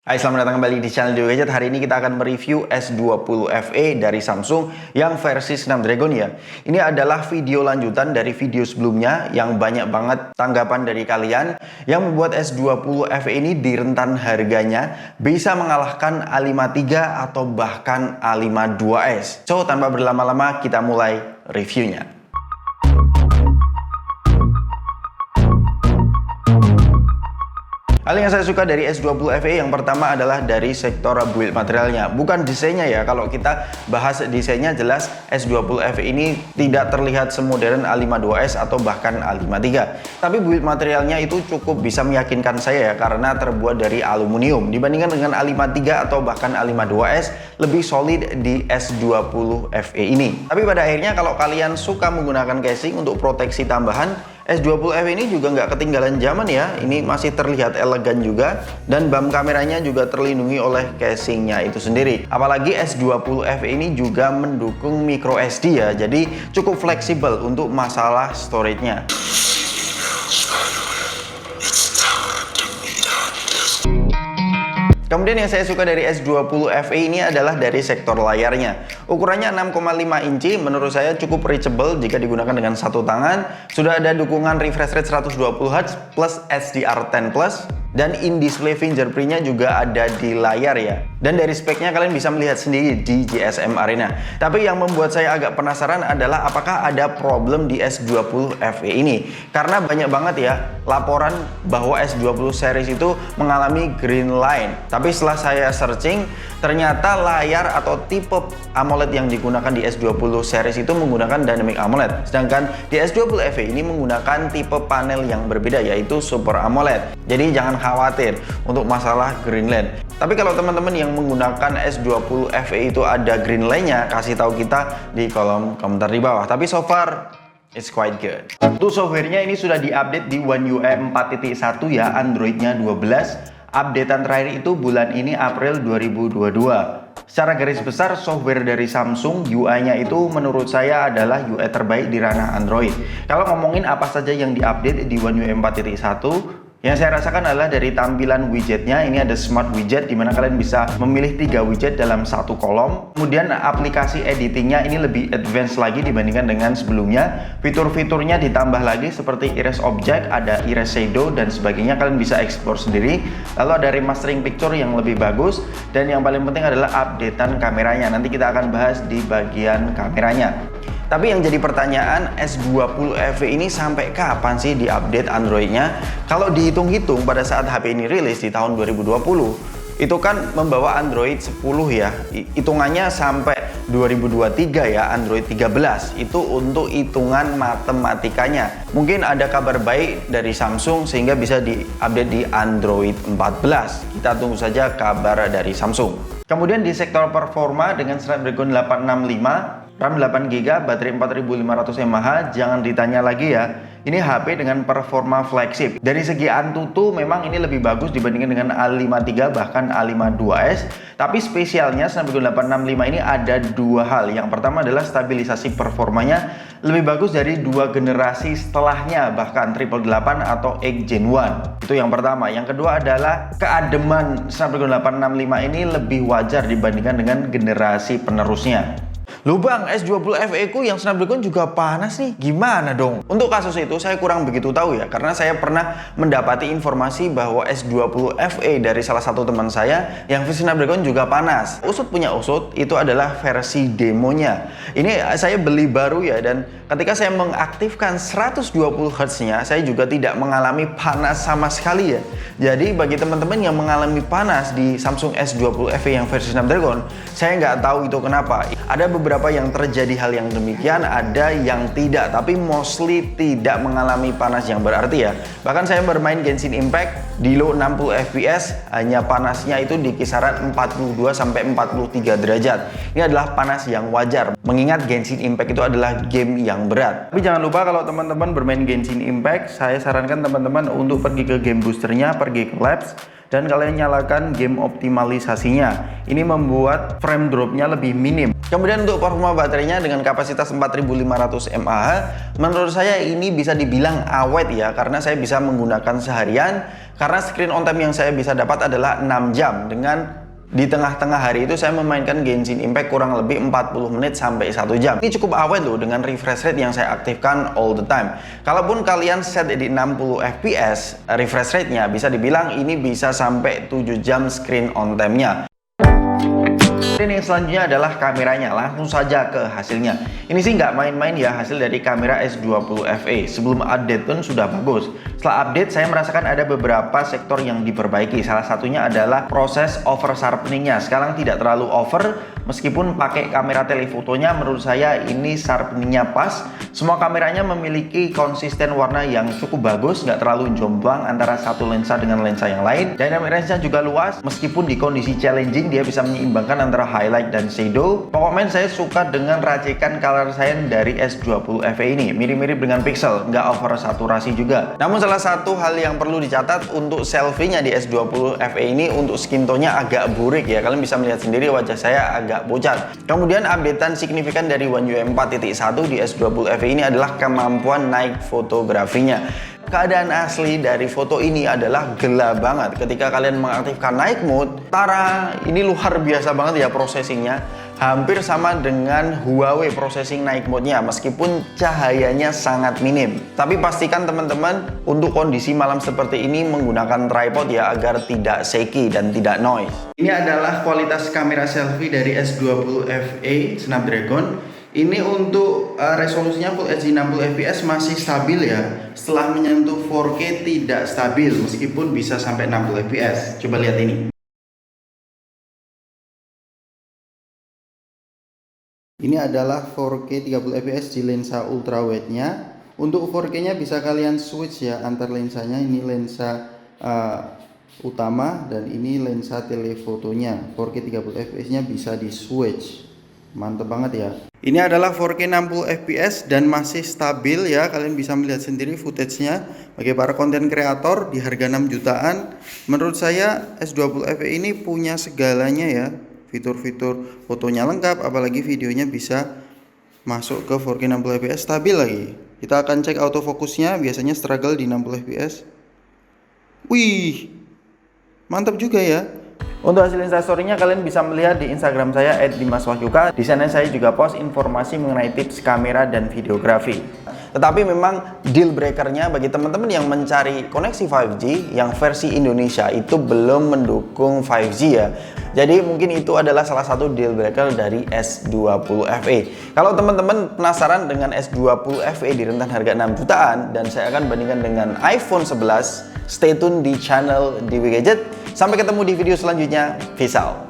Hai, selamat datang kembali di channel Dewa Gadget. Hari ini kita akan mereview S20 FE dari Samsung yang versi Snapdragon ya. Ini adalah video lanjutan dari video sebelumnya yang banyak banget tanggapan dari kalian yang membuat S20 FE ini di rentan harganya bisa mengalahkan A53 atau bahkan A52s. So, tanpa berlama-lama kita mulai reviewnya. Hal yang saya suka dari S20 FE yang pertama adalah dari sektor build materialnya, bukan desainnya ya. Kalau kita bahas desainnya, jelas S20 FE ini tidak terlihat semodern A52s atau bahkan A53. Tapi build materialnya itu cukup bisa meyakinkan saya ya, karena terbuat dari aluminium. Dibandingkan dengan A53 atau bahkan A52s, lebih solid di S20 FE ini. Tapi pada akhirnya kalau kalian suka menggunakan casing untuk proteksi tambahan, S20 FE ini juga nggak ketinggalan zaman ya. Ini masih terlihat elegan juga, dan BAM kameranya juga terlindungi oleh casingnya itu sendiri. Apalagi S20 FE ini juga mendukung micro SD ya, jadi cukup fleksibel untuk masalah storage-nya. Kemudian yang saya suka dari S20 FE ini adalah dari sektor layarnya. Ukurannya 6,5 inci, menurut saya cukup reachable jika digunakan dengan satu tangan. Sudah ada dukungan refresh rate 120Hz plus HDR10+, dan in-display fingerprint-nya juga ada di layar ya. Dan dari speknya kalian bisa melihat sendiri di GSM Arena. Tapi yang membuat saya agak penasaran adalah apakah ada problem di S20 FE ini. Karena banyak banget ya laporan bahwa S20 series itu mengalami green line. Tapi setelah saya searching, ternyata layar atau tipe AMOLED yang digunakan di S20 series itu menggunakan Dynamic AMOLED. Sedangkan di S20 FE ini menggunakan tipe panel yang berbeda, yaitu Super AMOLED. Jadi jangan khawatir untuk masalah green line. Tapi kalau teman-teman yang menggunakan S20 FE itu ada green line-nya, kasih tahu kita di kolom komentar di bawah. Tapi so far it's quite good. Untuk softwarenya ini sudah diupdate di One UI 4.1 ya, Android-nya 12. Updatean terakhir itu bulan ini April 2022. Secara garis besar, software dari Samsung UI-nya itu menurut saya adalah UI terbaik di ranah Android. Kalau ngomongin apa saja yang diupdate di One UI 4.1, yang saya rasakan adalah dari tampilan widgetnya. Ini ada smart widget di mana kalian bisa memilih 3 widget dalam satu kolom. Kemudian aplikasi editingnya ini lebih advance lagi dibandingkan dengan sebelumnya. Fitur-fiturnya ditambah lagi seperti erase object, ada erase shadow dan sebagainya. Kalian bisa explore sendiri. Lalu ada remastering picture yang lebih bagus, dan yang paling penting adalah updatean kameranya. Nanti kita akan bahas di bagian kameranya. Tapi yang jadi pertanyaan, S20 FE ini sampai kapan sih diupdate Android-nya? Kalau dihitung-hitung pada saat HP ini rilis di tahun 2020, itu kan membawa Android 10 ya. Hitungannya sampai 2023 ya, Android 13. Itu untuk hitungan matematikanya. Mungkin ada kabar baik dari Samsung sehingga bisa diupdate di Android 14. Kita tunggu saja kabar dari Samsung. Kemudian di sektor performa dengan Snapdragon 865, RAM 8GB, baterai 4500 mAh, jangan ditanya lagi ya. Ini HP dengan performa flagship. Dari segi Antutu memang ini lebih bagus dibandingkan dengan A53 bahkan A52s. Tapi spesialnya Snapdragon 865 ini ada dua hal. Yang pertama adalah stabilisasi performanya lebih bagus dari 2 generasi setelahnya, bahkan 888 atau 8 Gen 1. Itu yang pertama. Yang kedua adalah keademan Snapdragon 865 ini lebih wajar dibandingkan dengan generasi penerusnya. Loh bang, S20 FE ku yang Snapdragon juga panas nih, gimana dong? Untuk kasus itu saya kurang begitu tahu ya, karena saya pernah mendapati informasi bahwa S20 FE dari salah satu teman saya yang versi Snapdragon juga panas. Usut punya usut, itu adalah versi demonya. Ini saya beli baru ya, dan ketika saya mengaktifkan 120Hz nya, saya juga tidak mengalami panas sama sekali ya. Jadi bagi teman-teman yang mengalami panas di Samsung S20 FE yang versi Snapdragon, saya nggak tahu itu kenapa. Ada beberapa yang terjadi hal yang demikian, ada yang tidak, tapi mostly tidak mengalami panas yang berarti ya. Bahkan saya bermain Genshin Impact di low 60 fps, hanya panasnya itu di kisaran 42 sampai 43 derajat. Ini adalah panas yang wajar. mengingat Genshin Impact itu adalah game yang berat. Tapi jangan lupa kalau teman-teman bermain Genshin Impact, saya sarankan teman-teman untuk pergi ke game boosternya, pergi ke labs, dan kalian nyalakan game optimalisasinya. Ini membuat frame dropnya lebih minim. Kemudian untuk performa baterainya dengan kapasitas 4500 mAh, menurut saya ini bisa dibilang awet ya, karena saya bisa menggunakan seharian, karena screen on time yang saya bisa dapat adalah 6 jam. Dengan di tengah-tengah hari itu saya memainkan Genshin Impact kurang lebih 40 menit sampai 1 jam. Ini cukup awet loh dengan refresh rate yang saya aktifkan all the time. Kalaupun kalian set di 60 fps, refresh rate-nya bisa dibilang ini bisa sampai 7 jam screen on time-nya. Dan yang selanjutnya adalah kameranya. Langsung saja ke hasilnya. Ini sih nggak main-main ya hasil dari kamera S20 FE. Sebelum update pun sudah bagus. Setelah update saya merasakan ada beberapa sektor yang diperbaiki. Salah satunya adalah proses over sharpeningnya. Sekarang tidak terlalu over. Meskipun pakai kamera telefotonya, menurut saya ini sharpeningnya pas. Semua kameranya memiliki konsisten warna yang cukup bagus, nggak terlalu jomplang antara satu lensa dengan lensa yang lain. Dynamic range-nya juga luas. Meskipun di kondisi challenging dia bisa menyeimbangkan antara highlight dan shadow. Pokoknya saya suka dengan racikan color cyan dari S20 FE ini, mirip-mirip dengan Pixel, nggak over saturasi juga. Namun salah satu hal yang perlu dicatat untuk selfie-nya di S20 FE ini, untuk skin tone-nya agak burik ya. Kalian bisa melihat sendiri wajah saya agak pucat. Kemudian updatean signifikan dari One UI 4.1 di S20 FE ini adalah kemampuan naik fotografinya. Keadaan asli dari foto ini adalah gelap banget. Ketika kalian mengaktifkan night mode, tara, ini luar biasa banget ya processingnya. Hampir sama dengan Huawei processing night mode-nya, meskipun cahayanya sangat minim. Tapi pastikan teman-teman untuk kondisi malam seperti ini menggunakan tripod ya, agar tidak shaky dan tidak noise. Ini adalah kualitas kamera selfie dari S20 FE Snapdragon. Ini untuk resolusinya Full HD 60 fps masih stabil ya. Setelah menyentuh 4K tidak stabil meskipun bisa sampai 60 fps. Coba lihat ini. Ini adalah 4K 30 fps di lensa ultrawide-nya. Untuk 4K-nya bisa kalian switch ya antar lensanya. Ini lensa utama dan ini lensa telefotonya. 4K 30 fps-nya bisa di switch. Mantep banget ya. Ini adalah 4K 60 fps dan masih stabil ya. Kalian bisa melihat sendiri footage-nya. Bagi para konten kreator di harga 6 jutaan, menurut saya S20 FE ini punya segalanya ya. Fitur-fitur fotonya lengkap, apalagi videonya bisa masuk ke 4K 60 fps stabil lagi. Kita akan cek autofokusnya, biasanya struggle di 60 fps. Wih, mantap juga ya. Untuk hasil instastory-nya kalian bisa melihat di Instagram saya @dimaswahyuka. Di sana saya juga post informasi mengenai tips kamera dan videografi. Tetapi memang deal breakernya bagi teman-teman yang mencari koneksi 5G yang versi Indonesia itu belum mendukung 5G ya. Jadi mungkin itu adalah salah satu deal breaker dari S20 FE. Kalau teman-teman penasaran dengan S20 FE di rentan harga 6 jutaan dan saya akan bandingkan dengan iPhone 11, stay tune di channel DW Gadget. Sampai ketemu di video selanjutnya. Peace out.